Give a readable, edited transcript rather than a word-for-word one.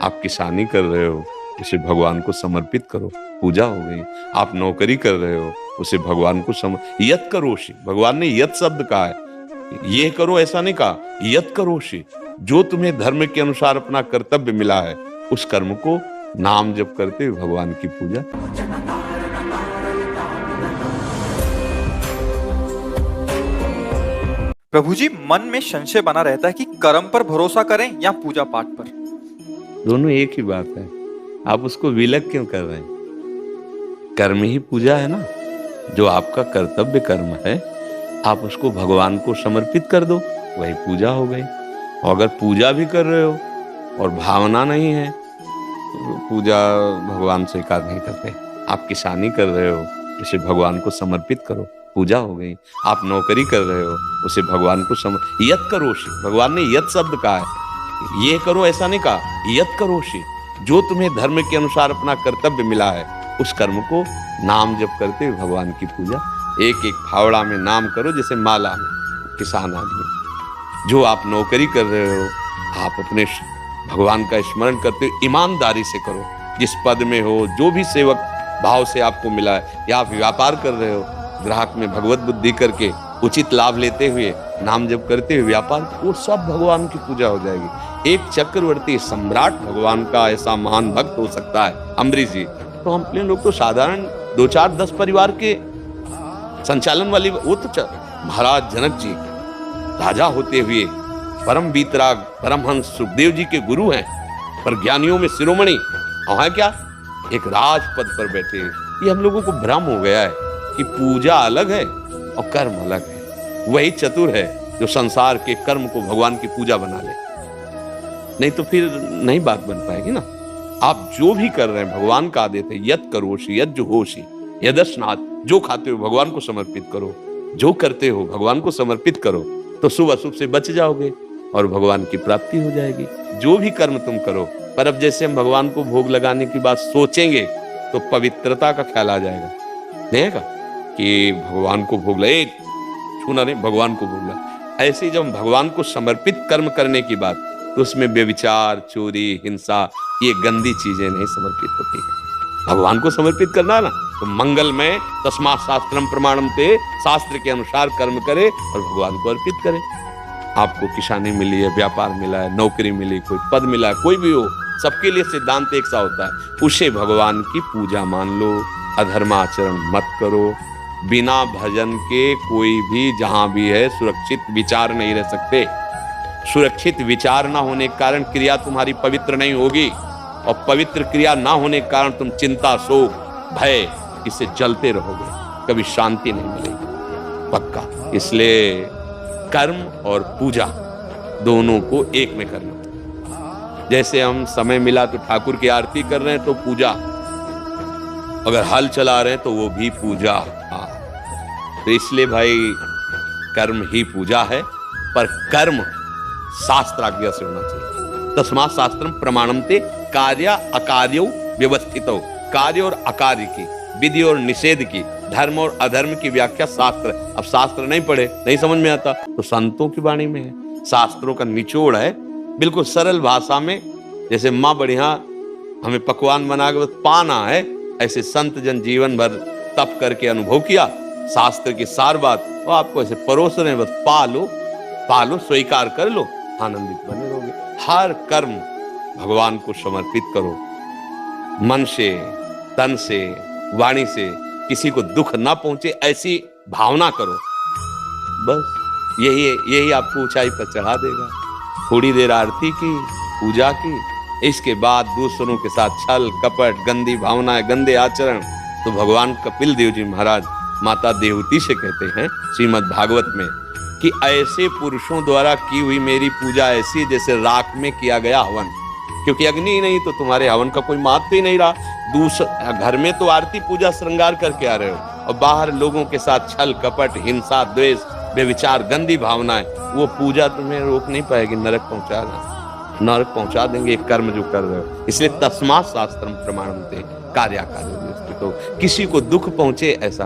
आप किसानी कर रहे हो, उसे भगवान को समर्पित करो, पूजा हो गई। आप नौकरी कर रहे हो, उसे भगवान को यत करोषि, भगवान ने यत शब्द कहा है, ये करो ऐसा नहीं कहा, यत करोषि, जो तुम्हें धर्म के अनुसार अपना कर्तव्य मिला है उस कर्म को नाम जप करते हुए भगवान की पूजा। प्रभु जी, मन में संशय बना रहता है कि कर्म पर भरोसा करें या पूजा पाठ पर। दोनों एक ही बात है, आप उसको विलग क्यों कर रहे हैं? कर्म ही पूजा है ना। जो आपका कर्तव्य कर्म है आप उसको भगवान को समर्पित कर दो, वही पूजा हो गई। और अगर पूजा भी कर रहे हो और भावना नहीं है तो पूजा भगवान स्वीकार नहीं करते। आप किसानी कर रहे हो, इसे भगवान को समर्पित करो, पूजा हो गई। आप नौकरी कर रहे हो, उसे भगवान को यत करोषि, भगवान ने यत शब्द कहा है, ये करो ऐसा नहीं कहा, यत करोषि, जो तुम्हें धर्म के अनुसार अपना कर्तव्य मिला है उस कर्म को नाम जप करते हुए भगवान की पूजा। एक एक फावड़ा में नाम करो जैसे माला में। किसान आदमी, जो आप नौकरी कर रहे हो, आप अपने भगवान का स्मरण करते हुए ईमानदारी से करो। जिस पद में हो, जो भी सेवक भाव से आपको मिला है, या आप व्यापार कर रहे हो, ग्राहक में भगवत बुद्धि करके उचित लाभ लेते हुए नाम जप करते हुए व्यापार, वो सब भगवान की पूजा हो जाएगी। एक चक्रवर्ती सम्राट भगवान का ऐसा महान भक्त हो सकता है, अम्बरीश जी। तो हम अपने लोग तो साधारण 2-4-10 परिवार के संचालन वाली, वो तो महाराज जनक जी राजा होते हुए परम वीतराग परमहंस सुखदेव जी के गुरु हैं, पर ज्ञानियों में शिरोमणि, और है क्या एक राजपद पर बैठे। ये हम लोगों को भ्रम हो गया है कि पूजा अलग है और कर्म अलग है। वही चतुर है जो संसार के कर्म को भगवान की पूजा बना ले, नहीं तो फिर नहीं बात बन पाएगी ना। आप जो भी कर रहे हैं भगवान का आदेश है, यत करोषि यत जुहोषि यदस्नात्, जो खाते हो भगवान को समर्पित करो, जो करते हो भगवान को समर्पित करो, तो शुभ अशुभ से बच जाओगे और भगवान की प्राप्ति हो जाएगी। जो भी कर्म तुम करो, पर अब जैसे हम भगवान को भोग लगाने की बात सोचेंगे तो पवित्रता का ख्याल आ जाएगा, नहीं का कि भगवान को भोग लगे, छूना नहीं, भगवान को भोग लगा। ऐसे ही जब भगवान को समर्पित कर्म करने की बात, तो उसमें व्यभिचार, चोरी, हिंसा, ये गंदी चीजें नहीं समर्पित होती है। भगवान को समर्पित करना ना, तो मंगल में तस्मात् शास्त्रम प्रमाणम ते, शास्त्र के अनुसार कर्म करे और भगवान को अर्पित करे। आपको किसानी मिली है, व्यापार मिला है, नौकरी मिली, कोई पद मिला है, कोई भी हो, सबके लिए सिद्धांत एक सा होता है, उसे भगवान की पूजा मान लो। अधर्माचरण मत करो। बिना भजन के कोई भी जहां भी है सुरक्षित विचार नहीं रह सकते। सुरक्षित विचार ना होने के कारण क्रिया तुम्हारी पवित्र नहीं होगी, और पवित्र क्रिया ना होने के कारण तुम चिंता, शोक, भय, इससे जलते रहोगे, कभी शांति नहीं मिलेगी पक्का। इसलिए कर्म और पूजा दोनों को एक में करना। जैसे हम समय मिला तो ठाकुर की आरती कर रहे हैं तो पूजा, अगर हल चला रहे हैं तो वो भी पूजा। तो इसलिए भाई कर्म ही पूजा है, पर कर्म शास्त्र आज्ञा से होना चाहिए। तस्मात् शास्त्रम प्रमाणमते, कार्य अकार्यो व्यवस्थितो, कार्य और अकार्य की, विधि और निषेध की, धर्म और अधर्म की व्याख्या शास्त्र। अब शास्त्र नहीं पढ़े, नहीं समझ में आता, तो संतों की वाणी में है। शास्त्रों का निचोड़ है बिल्कुल सरल भाषा में। जैसे माँ बढ़िया हमें पकवान बना के पाना है, ऐसे संत जन जीवन भर तप करके अनुभव किया, शास्त्र की सार बात वो आपको ऐसे परोस रहे हैं, बस पालो, स्वीकार कर लो, आनंदित बने रहोगे। हर कर्म भगवान को समर्पित करो, मन से, तन से, वाणी से, किसी को दुख ना पहुंचे ऐसी भावना करो। बस यही आपको ऊंचाई पर चढ़ा देगा। थोड़ी देर आरती की, पूजा की, इसके बाद दूसरों के साथ छल कपट, गंदी भावनाएं, गंदे आचरण, तो भगवान कपिल देव जी महाराज माता देवती से कहते हैं श्रीमद् भागवत में कि ऐसे पुरुषों द्वारा की हुई मेरी पूजा ऐसी जैसे राख में किया गया हवन, क्योंकि अग्नि ही नहीं तो तुम्हारे हवन का कोई महत्व ही नहीं रहा। दूसरा घर में तो आरती पूजा श्रृंगार करके आ रहे हो, और बाहर लोगों के साथ छल कपट, हिंसा, द्वेष, बेविचार, गंदी भावनाएं, वो पूजा तुम्हें रोक नहीं पाएगी, नरक पहुंचा देंगे एक कर्म जो कर रहे हो। इसलिए तस्मात् शास्त्रम प्रमाणमते, कार्य अकार्यो व्यवस्थितो, किसी को दुख पहुंचे ऐसा